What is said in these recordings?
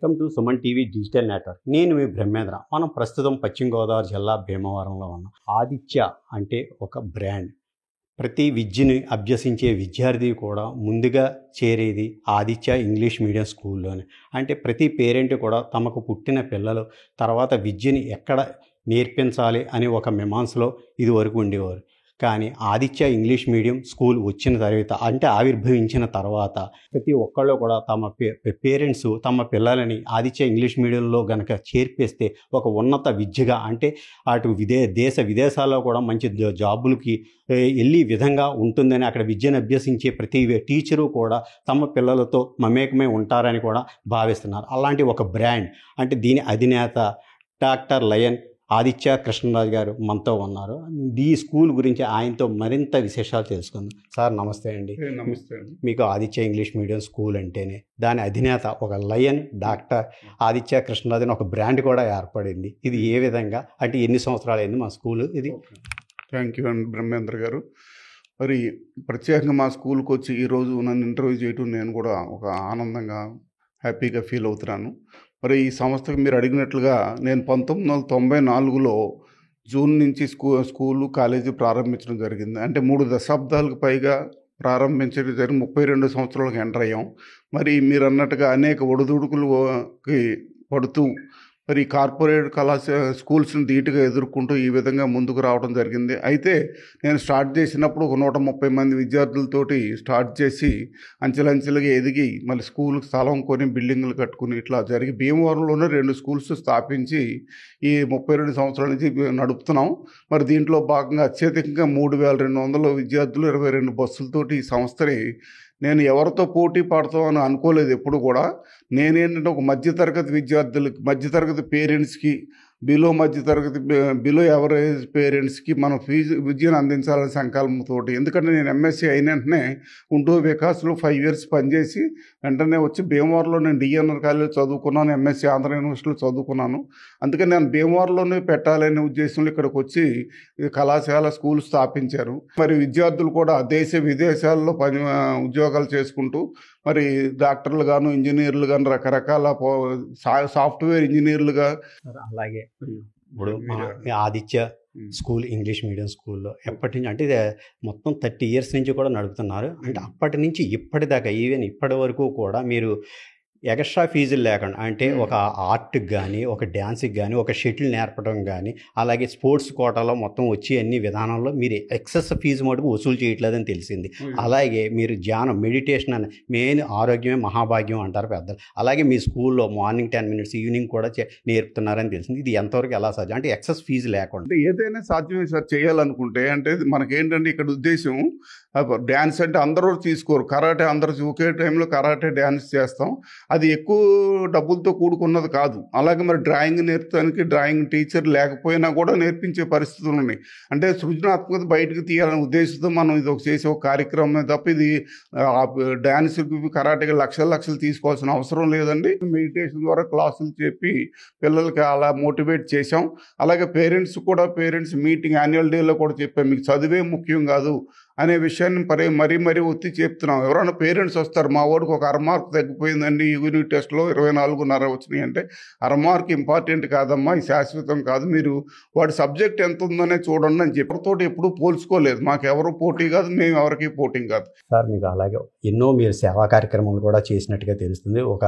Welcome to Suman TV digital network. నేను మీ బ్రహ్మేంద్ర. మనం ప్రస్తుతం పశ్చిమ గోదావరి జిల్లా భీమవరంలో ఉన్నాం. ఆదిత్య అంటే ఒక బ్రాండ్. ప్రతి విద్యని అభ్యసించే విద్యార్థి కూడా ముందుగా చేరేది ఆదిత్య ఇంగ్లీష్ మీడియం స్కూల్లోనే. అంటే ప్రతి పేరెంట్ కూడా తమకు పుట్టిన పిల్లలు తర్వాత విద్యని ఎక్కడ నేర్పించాలి అని ఒక మీమాంసలో ఇదివరకు ఉండేవారు. కానీ ఆదిత్య ఇంగ్లీష్ మీడియం స్కూల్ వచ్చిన తర్వాత అంటే ఆవిర్భవించిన తర్వాత ప్రతి ఒక్కళ్ళు కూడా తమ పేరెంట్స్ తమ పిల్లలని ఆదిత్య ఇంగ్లీష్ మీడియంలో గనక చేర్పిస్తే ఒక ఉన్నత విద్యగా అంటే అటు దేశ విదేశాల్లో కూడా మంచి జాబులకి వెళ్ళి విధంగా ఉంటుందని అక్కడ విద్యను అభ్యసించే ప్రతి టీచరు కూడా తమ పిల్లలతో మమేకమై ఉంటారని కూడా భావిస్తున్నారు. అలాంటి ఒక బ్రాండ్ అంటే దీని అధినేత డాక్టర్ లయన్ ఆదిత్య కృష్ణరాజు గారు మనతో ఉన్నారు. ఈ స్కూల్ గురించి ఆయనతో మరింత విశేషాలు తెలుసుకుందాం. సార్ నమస్తే అండి. నమస్తే అండి. మీకు ఆదిత్య ఇంగ్లీష్ మీడియం స్కూల్ అంటేనే దాని అధినేత ఒక లయన్ డాక్టర్ ఆదిత్య కృష్ణరాజు అని ఒక బ్రాండ్ కూడా ఏర్పడింది. ఇది ఏ విధంగా అంటే ఎన్ని సంవత్సరాలు అయింది మా స్కూల్ ఇది? థ్యాంక్ యూ అండి బ్రహ్మేంద్ర గారు. మరి ప్రత్యేకంగా మా స్కూల్కి వచ్చి ఈరోజు నన్ను ఇంటర్వ్యూ చేయటం నేను కూడా ఒక ఆనందంగా హ్యాపీగా ఫీల్ అవుతున్నాను. మరి ఈ సంస్థకు మీరు అడిగినట్లుగా నేను 1994లో జూన్ నుంచి స్కూలు కాలేజీ ప్రారంభించడం జరిగింది. అంటే 3 దశాబ్దాలకు పైగా ప్రారంభించడం జరిగి 32 సంవత్సరాలకు ఎంటర్ అయ్యాం. మరి మీరు అన్నట్టుగా అనేక ఒడిదుడుకులకి పడుతూ మరి కార్పొరేట్ స్కూల్స్ని ధీటుగా ఎదుర్కొంటూ ఈ విధంగా ముందుకు రావడం జరిగింది. అయితే నేను స్టార్ట్ చేసినప్పుడు ఒక 130 మంది విద్యార్థులతోటి స్టార్ట్ చేసి అంచెలంచెలుగా ఎదిగి మళ్ళీ స్కూల్కి స్థలం కొని బిల్డింగ్లు కట్టుకుని ఇట్లా జరిగి భీమవరంలోనే 2 స్కూల్స్ స్థాపించి ఈ 32 సంవత్సరాల నుంచి నడుపుతున్నాం. మరి దీంట్లో భాగంగా అత్యధికంగా 3200 విద్యార్థులు 22 బస్సులతోటి ఈ సంస్థని నేను ఎవరితో పోటీ పడతామని అనుకోలేదు ఎప్పుడు కూడా. నేనేంటంటే ఒక మధ్యతరగతి విద్యార్థులకి మధ్యతరగతి పేరెంట్స్కి బిలో ఎవరేజ్ పేరెంట్స్కి మనం విద్యను అందించాలనే సంకల్పంతో, ఎందుకంటే నేను ఎంఎస్సీ అయిన వెంటనే గుంటూరు వికాస్లో 5 years పనిచేసి వెంటనే వచ్చి భీమవరంలో నేను డిఎన్ఆర్ కాలేజ్ చదువుకున్నాను, ఎంఎస్సీ ఆంధ్ర యూనివర్సిటీలో చదువుకున్నాను. అందుకని నేను భీమవరంలోనే పెట్టాలనే ఉద్దేశంలో ఇక్కడికి వచ్చి కళాశాల స్కూల్ స్థాపించారు. మరి విద్యార్థులు కూడా దేశ విదేశాల్లో ఉద్యోగాలు చేసుకుంటూ మరి డాక్టర్లు గాను ఇంజనీర్లు గాను రకరకాల సాఫ్ట్వేర్ ఇంజనీర్లుగా. అలాగే ఇప్పుడు ఆదిత్య స్కూల్ ఇంగ్లీష్ మీడియం స్కూల్లో ఎప్పటి నుంచి అంటే మొత్తం 30 years నుంచి కూడా నడుపుతున్నారు. అంటే అప్పటి నుంచి ఇప్పటిదాకా ఈవెన్ ఇప్పటి వరకు కూడా మీరు ఎక్స్ట్రా ఫీజులు లేకుండా అంటే ఒక ఆర్ట్కి కానీ ఒక డ్యాన్స్కి కానీ ఒక షటిల్ నేర్పడం కానీ అలాగే స్పోర్ట్స్ కోటాలో మొత్తం వచ్చి అన్ని విధానంలో మీరు ఎక్సెస్ ఫీజు మటుకు వసూలు చేయట్లేదని తెలిసింది. అలాగే మీరు ధ్యానం మెడిటేషన్ అని మెయిన్ ఆరోగ్యమే మహాభాగ్యం అంటారు పెద్దలు. అలాగే మీ స్కూల్లో మార్నింగ్ 10 minutes ఈవినింగ్ కూడా నేర్పుతున్నారని తెలిసింది. ఇది ఎంతవరకు ఎలా సాధ్యం అంటే ఎక్సెస్ ఫీజు లేకుండా? అంటే ఏదైనా సాధ్యమే సార్ చేయాలనుకుంటే. అంటే మనకేంటంటే ఇక్కడ ఉద్దేశం డ్యాన్స్ అంటే అందరూ తీసుకోరు, కరాటే అందరూ ఒకే టైంలో కరాటే డ్యాన్స్ చేస్తాం. అది ఎక్కువ డబ్బులతో కూడుకున్నది కాదు. అలాగే మరి డ్రాయింగ్ నేర్పడానికి డ్రాయింగ్ టీచర్ లేకపోయినా కూడా నేర్పించే పరిస్థితులు ఉన్నాయి. అంటే సృజనాత్మకత బయటకు తీయాలనే ఉద్దేశంతో మనం ఇది చేసే ఒక కార్యక్రమమే తప్ప ఇది డ్యాన్స్కి కరాటేకి లక్షలు తీసుకోవాల్సిన అవసరం లేదండి. మెడిటేషన్ ద్వారా క్లాసులు చెప్పి పిల్లలకి అలా మోటివేట్ చేశాం. అలాగే పేరెంట్స్ మీటింగ్ యాన్యువల్ డేలో కూడా చెప్పాం, మీకు చదివే ముఖ్యం కాదు అనే విషయాన్ని మరీ ఒత్తి చెప్తున్నాం. ఎవరైనా పేరెంట్స్ వస్తారు, మా వాడికి ఒక 1/2 మార్క్ తగ్గిపోయిందండి యూనిట్ టెస్ట్లో 24.5 వచ్చినాయి అంటే 1/2 మార్క్ ఇంపార్టెంట్ కాదమ్మా, ఇది శాశ్వతం కాదు, మీరు వాడి సబ్జెక్ట్ ఎంత ఉందనే చూడండి అని చెప్పితోటి ఎప్పుడూ పోల్చుకోలేదు. మాకు ఎవరు పోటీ కాదు, మేము ఎవరికి పోటీ కాదు. సార్ మీకు అలాగే ఎన్నో మీరు సేవా కార్యక్రమాలు కూడా చేసినట్టుగా తెలుస్తుంది. ఒక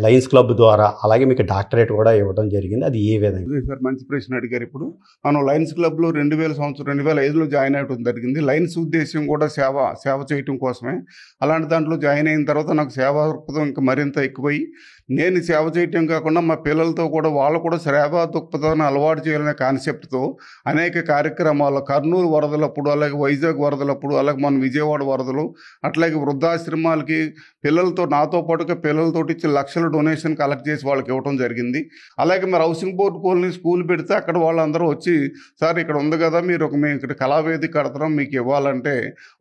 లయన్స్ క్లబ్ ద్వారా అలాగే మీకు డాక్టరేట్ కూడా ఇవ్వడం జరిగింది. అది ఏ విధంగా? సార్ మంచి ప్రశ్న అడిగారు. ఇప్పుడు మనం లయన్స్ క్లబ్లో 2005లో జాయిన్ అవ్వడం జరిగింది. లయన్స్ ఉద్దేశం కూడా సేవ చేయటం కోసమే. అలాంటి దాంట్లో జాయిన్ అయిన తర్వాత నాకు సేవా దృక్పథం ఇంకా మరింత ఎక్కువై నేను సేవ చేయటం కాకుండా మా పిల్లలతో కూడా వాళ్ళు కూడా సేవా దృక్పథాన్ని అలవాటు చేయాలనే కాన్సెప్ట్తో అనేక కార్యక్రమాలు కర్నూలు వరదలప్పుడు, అలాగే వైజాగ్ వరదలప్పుడు, అలాగే మన విజయవాడ వరదలు, అట్లాగే వృద్ధాశ్రమాలకి నాతో పాటుగా పిల్లలతోటి ఇచ్చి లక్షల డొనేషన్ కలెక్ట్ చేసి వాళ్ళకి ఇవ్వడం జరిగింది. అలాగే మరి హౌసింగ్ బోర్డు కాలనీ స్కూల్ పెడితే అక్కడ వాళ్ళందరూ వచ్చి, సార్ ఇక్కడ ఉంది కదా మేము ఇక్కడ కళావేదిక కడతాం, మీకు ఇవ్వాలంటే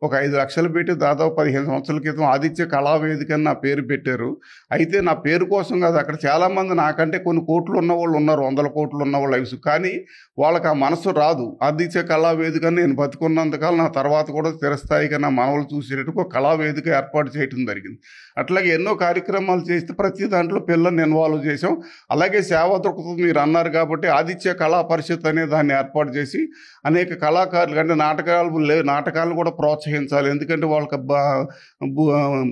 ఒక 5 లక్షలు పెట్టి దాదాపు 15 సంవత్సరాల క్రితం ఆదిత్య కళావేదిక అని నా పేరు పెట్టారు. అయితే నా పేరు కోసం కాదు, అక్కడ చాలామంది నాకంటే కొన్ని కోట్లు ఉన్నవాళ్ళు ఉన్నారు, 100 కోట్లు ఉన్నవాళ్ళు లైఫ్స్, కానీ వాళ్ళకి ఆ మనసు రాదు. ఆదిత్య కళావేదిక నేను బతుకున్నంతకాలం నా తర్వాత కూడా స్థిరస్థాయిగా నా మనవలు చూసేటట్టు ఒక కళావేదిక ఏర్పాటు చేయడం జరిగింది. అట్లాగే ఎన్నో కార్యక్రమాలు చేస్తే ప్రతి దాంట్లో పిల్లల్ని ఇన్వాల్వ్ చేసాం. అలాగే సేవా దృక్పథం మీరు అన్నారు కాబట్టి ఆదిత్య కళా పరిషత్ అనే దాన్ని ఏర్పాటు చేసి అనేక కళాకారులు అంటే నాటకాలను కూడా ప్రోత్సహించాలి. ఎందుకంటే వాళ్ళకి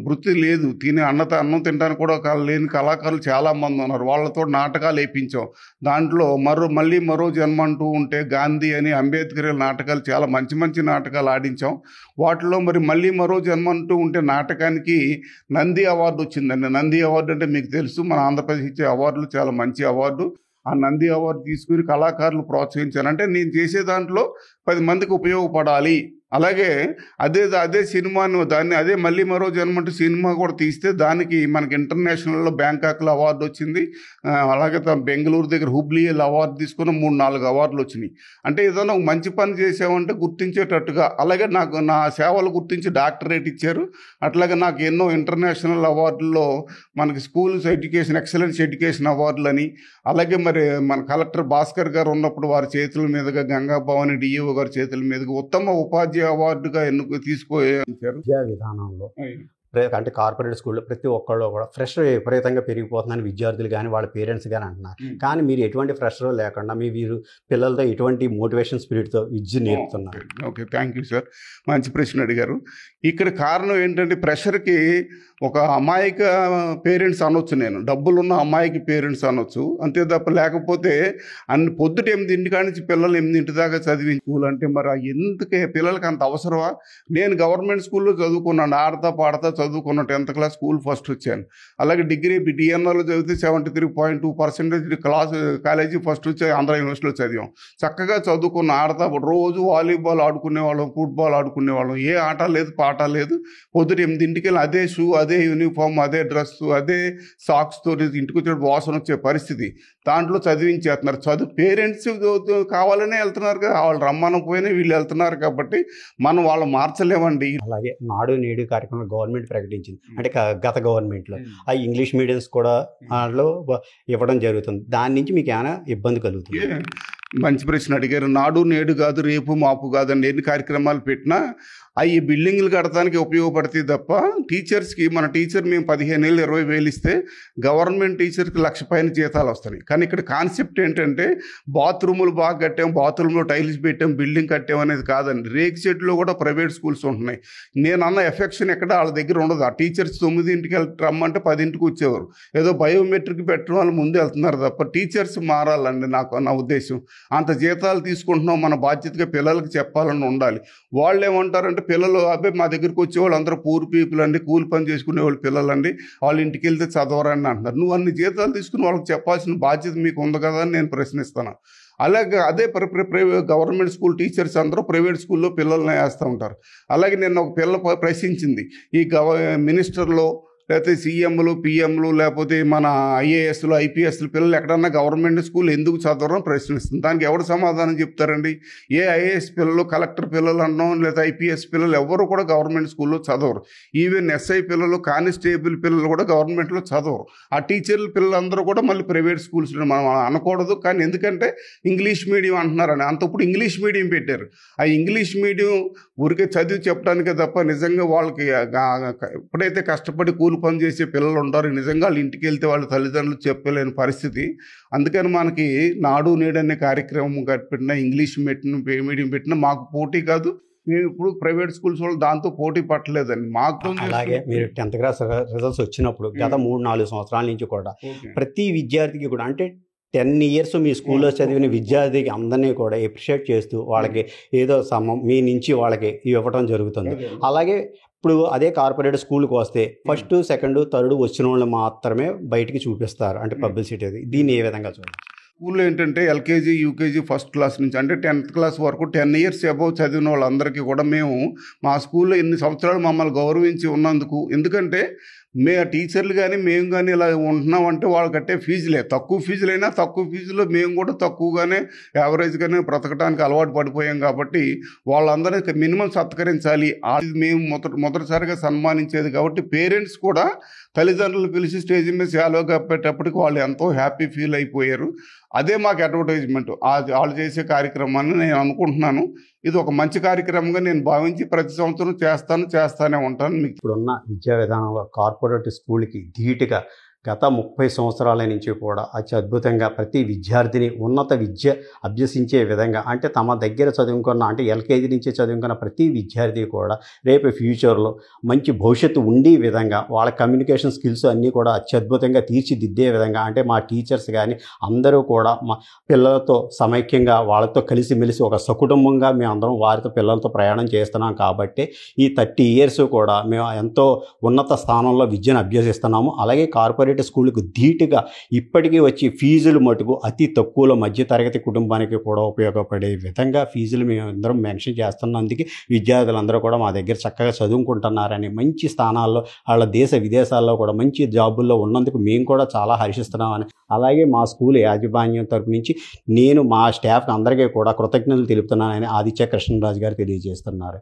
వృత్తి లేదు, అన్నం తినడానికి కూడా లేని కళాకారులు చాలామంది ఉన్నారు. వాళ్ళతో నాటకాలు వేయించాం. దాంట్లో మళ్ళీ మరో జన్మ అంటూ ఉంటే, గాంధీ అని, అంబేద్కర్ నాటకాలు చాలా మంచి మంచి నాటకాలు ఆడించాం. వాటిలో మరి మళ్ళీ మరో జన్మ అంటూ ఉంటే నాటకానికి నంది అవార్డు వచ్చిందండి. నంది అవార్డు అంటే మీకు తెలుసు, మన ఆంధ్రప్రదేశ్ ఇచ్చే అవార్డులు చాలా మంచి అవార్డు. ఆ నంది అవార్డు తీసుకుని కళాకారులు ప్రోత్సహించాను. అంటే నేను చేసే దాంట్లో 10 మందికి ఉపయోగపడాలి. అలాగే అదే సినిమాను అదే మళ్ళీ మరో జన్మంటూ సినిమా కూడా తీస్తే దానికి మనకి ఇంటర్నేషనల్లో బ్యాంకాక్లో అవార్డు వచ్చింది. అలాగే బెంగళూరు దగ్గర హుబ్లీలో అవార్డు తీసుకున్న 3-4 అవార్డులు వచ్చినాయి. అంటే ఏదైనా ఒక మంచి పని చేసామంటే గుర్తించేటట్టుగా, అలాగే నాకు నా సేవలు గుర్తించి డాక్టరేట్ ఇచ్చారు. అట్లాగే నాకు ఎన్నో ఇంటర్నేషనల్ అవార్డుల్లో మనకి స్కూల్స్ ఎడ్యుకేషన్ ఎక్సలెన్స్ ఎడ్యుకేషన్ అవార్డులు అని, అలాగే మరి మన కలెక్టర్ భాస్కర్ గారు ఉన్నప్పుడు వారి చేతుల మీదుగా, గంగా భవాని డిఈఓ గారి చేతుల మీదుగా ఉత్తమ ఉపాధ్యాయ అవార్డుగా తీసుకొచ్చారు. విద్యా విధానంలో అంటే కార్పొరేట్ స్కూల్లో ప్రతి ఒక్కళ్ళు కూడా ఫ్రెషర్ విపరీతంగా పెరిగిపోతుందని విద్యార్థులు కానీ వాళ్ళ పేరెంట్స్ కానీ అంటున్నారు. కానీ మీరు ఎటువంటి ఫ్రెషర్ లేకుండా మీరు పిల్లలతో ఎటువంటి మోటివేషన్ స్పిరిట్తో విద్య నేర్పుతున్నారు. ఓకే, థ్యాంక్ యూ సార్, మంచి ప్రశ్న అడిగారు. ఇక్కడ కారణం ఏంటంటే ప్రెషర్కి ఒక అమాయక పేరెంట్స్ అనొచ్చు, నేను డబ్బులున్న అమాయక పేరెంట్స్ అనొచ్చు, అంతే తప్ప లేకపోతే పొద్దుట 8 కాడి నుంచి పిల్లలు 8 దాకా చదివించి స్కూల్ అంటే మరి ఎందుకే పిల్లలకి అంత అవసరమా? నేను గవర్నమెంట్ స్కూల్లో చదువుకున్నాను, ఆడతా పాడతా చదువుకున్న 10th క్లాస్ స్కూల్ ఫస్ట్ వచ్చాను. అలాగే డిగ్రీ డిఎన్ఆర్లో చదివితే 73.2% కాలేజీ ఫస్ట్ వచ్చి ఆంధ్ర యూనివర్సిటీలో చదివాం. చక్కగా చదువుకున్న, ఆడతా రోజు వాలీబాల్ ఆడుకునేవాళ్ళం, ఫుట్బాల్ ఆడుకునేవాళ్ళం. ఏ ఆట లేదు, పాట లేదు. పొద్దుట 8ంటికి వెళ్ళి అదే షూ, అదే యూనిఫామ్, అదే డ్రెస్సు, అదే సాక్స్తో ఇంటికి వచ్చే వాసన వచ్చే పరిస్థితి. దాంట్లో చదివించేస్తున్నారు. పేరెంట్స్ కావాలనే వెళ్తున్నారు కదా, వాళ్ళు రమ్మనకపోయినా వీళ్ళు వెళ్తున్నారు కాబట్టి మనం వాళ్ళు మార్చలేమండి. అలాగే నాడు నేడు కార్యక్రమం గవర్నమెంట్ ప్రకటించింది, అంటే గత గవర్నమెంట్లో ఆ ఇంగ్లీష్ మీడియంస్ కూడా దాంట్లో ఇవ్వడం జరుగుతుంది. దాని నుంచి మీకు ఏమైనా ఇబ్బంది కలుగుతుంది? మంచి ప్రశ్న అడిగారు. నాడు నేడు కాదు, రేపు మాపు కాదండి. ఎన్ని కార్యక్రమాలు పెట్టినా అవి బిల్డింగ్లు కడటానికి ఉపయోగపడతాయి తప్ప టీచర్స్కి, మన టీచర్ మేము 15,000 20,000 ఇస్తే గవర్నమెంట్ టీచర్కి 1,00,000 పైన జీతాలు వస్తాయి. కానీ ఇక్కడ కాన్సెప్ట్ ఏంటంటే బాత్రూములు బాగా కట్టాం, బాత్రూంలో టైల్స్ పెట్టాం, బిల్డింగ్ కట్టాం అనేది కాదండి. రేక్ షెడ్లో కూడా ప్రైవేట్ స్కూల్స్ ఉంటున్నాయి. నేను అన్న ఎఫెక్షన్ ఎక్కడ వాళ్ళ దగ్గర ఉండదు. ఆ టీచర్స్ 9ంటికి రమ్మంటే 10ంటికి వచ్చేవారు. ఏదో బయోమెట్రిక్ పెట్టడం వాళ్ళు ముందు వెళ్తున్నారు తప్ప టీచర్స్ మారాలండి నా ఉద్దేశం. అంత జీతాలు తీసుకుంటున్నాం, మన బాధ్యతగా పిల్లలకి చెప్పాలని ఉండాలి. వాళ్ళు ఏమంటారంటే పిల్లలు మా దగ్గరికి వచ్చేవాళ్ళు అందరూ పూర్ పీపుల్ అండి, కూలి పని చేసుకునే వాళ్ళు పిల్లలండి, వాళ్ళ ఇంటికి వెళ్తే చదవరని అంటున్నారు. నువ్వు అన్ని జీతాలు తీసుకుని వాళ్ళకి చెప్పాల్సిన బాధ్యత మీకు ఉంది కదా అని నేను ప్రశ్నిస్తాను. అలాగే అదే గవర్నమెంట్ స్కూల్ టీచర్స్ అందరూ ప్రైవేట్ స్కూల్లో పిల్లల్ని వేస్తూ ఉంటారు. అలాగే నేను ఒక పిల్ల ప్రశ్నించింది, ఈ మినిస్టర్లో లేకపోతే సీఎంలు, పిఎంలు, లేకపోతే మన ఐఏఎస్లు, ఐపీఎస్లు పిల్లలు ఎక్కడన్నా గవర్నమెంట్ స్కూల్ ఎందుకు చదవరని ప్రశ్నిస్తుంది. దానికి ఎవరు సమాధానం చెప్తారండి? ఏ ఐఏఎస్ పిల్లలు, కలెక్టర్ పిల్లలు అన్నాం, లేదా ఐపీఎస్ పిల్లలు ఎవరు కూడా గవర్నమెంట్ స్కూల్లో చదవరు. ఈవెన్ ఎస్ఐ పిల్లలు, కానిస్టేబుల్ పిల్లలు కూడా గవర్నమెంట్లో చదవరు. ఆ టీచర్ల పిల్లలందరూ కూడా మళ్ళీ ప్రైవేట్ స్కూల్స్లో మనం అనకూడదు. కానీ ఎందుకంటే ఇంగ్లీష్ మీడియం అంటున్నారని, అంతప్పుడు ఇంగ్లీష్ మీడియం పెట్టారు. ఆ ఇంగ్లీష్ మీడియం ఊరికే చదివి చెప్పడానికే తప్ప నిజంగా వాళ్ళకి ఎప్పుడైతే కష్టపడి కూలి పని చేసే పిల్లలు ఉంటారు, నిజంగా వాళ్ళు ఇంటికి వెళ్తే వాళ్ళ తల్లిదండ్రులు చెప్పలేని పరిస్థితి. అందుకని మనకి నాడు నేడు అనే కార్యక్రమం పెట్టినా, ఇంగ్లీష్ మీడియం పెట్టినా మాకు పోటీ కాదు. మేము ఇప్పుడు ప్రైవేట్ స్కూల్స్ వాళ్ళు దాంతో పోటీ పట్టలేదండి. మాకు అలాగే మీరు 10th క్లాస్ రిజల్ట్స్ వచ్చినప్పుడు గత 3-4 సంవత్సరాల నుంచి కూడా ప్రతి విద్యార్థికి కూడా, అంటే 10 years మీ స్కూల్లో చదివిన విద్యార్థికి అందరినీ కూడా ఎప్రిషియేట్ చేస్తూ వాళ్ళకి ఏదో మీ నుంచి వాళ్ళకి ఇవ్వటం జరుగుతుంది. అలాగే ఇప్పుడు అదే కార్పొరేట్ స్కూల్కి వస్తే 1st, 2nd, 3rd వచ్చిన వాళ్ళు మాత్రమే బయటికి చూపిస్తారు, అంటే పబ్లిసిటీ. అది దీన్ని ఏ విధంగా చూడాలి? స్కూల్లో ఏంటంటే ఎల్కేజీ, యూకేజీ, ఫస్ట్ క్లాస్ నుంచి అంటే 10th క్లాస్ వరకు 10 years అబౌవ్ చదివిన వాళ్ళందరికీ కూడా మేము మా స్కూల్లో ఎన్ని సంవత్సరాలు మమ్మల్ని గౌరవించి ఉన్నందుకు, ఎందుకంటే టీచర్లు కానీ మేము కానీ ఇలా ఉంటున్నామంటే వాళ్ళు కట్టే ఫీజులే తక్కువ ఫీజులైనా తక్కువ ఫీజులో మేము కూడా తక్కువగానే యావరేజ్గానే బ్రతకడానికి అలవాటు పడిపోయాం కాబట్టి వాళ్ళందరికీ మినిమం సత్కరించాలి. అది మేము మొదటిసారిగా సన్మానించేది కాబట్టి పేరెంట్స్ కూడా తల్లిదండ్రులు పిలిచి స్టేజ్ మీద శాలువా కప్పేటప్పటికి వాళ్ళు ఎంతో హ్యాపీ ఫీల్ అయిపోయారు. అదే మాకు అడ్వర్టైజ్మెంట్ వాళ్ళు చేసే కార్యక్రమాన్ని నేను అనుకుంటున్నాను. ఇది ఒక మంచి కార్యక్రమంగా నేను భావించి ప్రతి సంవత్సరం చేస్తానే ఉంటాను. ఇప్పుడున్న విద్యా విధానంలో కార్పొరేట్ స్కూల్కి ధీటుగా గత 30 సంవత్సరాల నుంచి కూడా అత్యద్భుతంగా ప్రతి విద్యార్థిని ఉన్నత విద్య అభ్యసించే విధంగా, అంటే తమ దగ్గర చదువుకున్న, అంటే ఎల్కేజీ నుంచి చదువుకున్న ప్రతి విద్యార్థి కూడా రేపు ఫ్యూచర్లో మంచి భవిష్యత్తు ఉండే విధంగా వాళ్ళ కమ్యూనికేషన్ స్కిల్స్ అన్నీ కూడా అత్యద్భుతంగా తీర్చిదిద్దే విధంగా, అంటే మా టీచర్స్ కానీ అందరూ కూడా మా పిల్లలతో సమైక్యంగా వాళ్ళతో కలిసిమెలిసి ఒక సకుటుంబంగా మేము అందరం వారితో పిల్లలతో ప్రయాణం చేస్తున్నాం. కాబట్టి ఈ 30 years కూడా మేము ఎంతో ఉన్నత స్థానంలో విద్యను అభ్యసిస్తున్నాము. అలాగే కార్పొరేట్ స్కూల్కి ధీటుగా ఇప్పటికీ వచ్చి ఫీజులు మటుకు అతి తక్కువలో మధ్యతరగతి కుటుంబానికి కూడా ఉపయోగపడే విధంగా ఫీజులు మేము అందరం మెన్షన్ చేస్తున్నందుకు విద్యార్థులందరూ కూడా మా దగ్గర చక్కగా చదువుకుంటున్నారని, మంచి స్థానాల్లో వాళ్ళ దేశ విదేశాల్లో కూడా మంచి జాబుల్లో ఉన్నందుకు మేము కూడా చాలా హర్షిస్తున్నామని, అలాగే మా స్కూల్ యాజమాన్యం తరపు నుంచి నేను మా స్టాఫ్ అందరికీ కూడా కృతజ్ఞతలు తెలుపుతున్నానని ఆదిత్య కృష్ణరాజు గారు తెలియజేస్తున్నారు.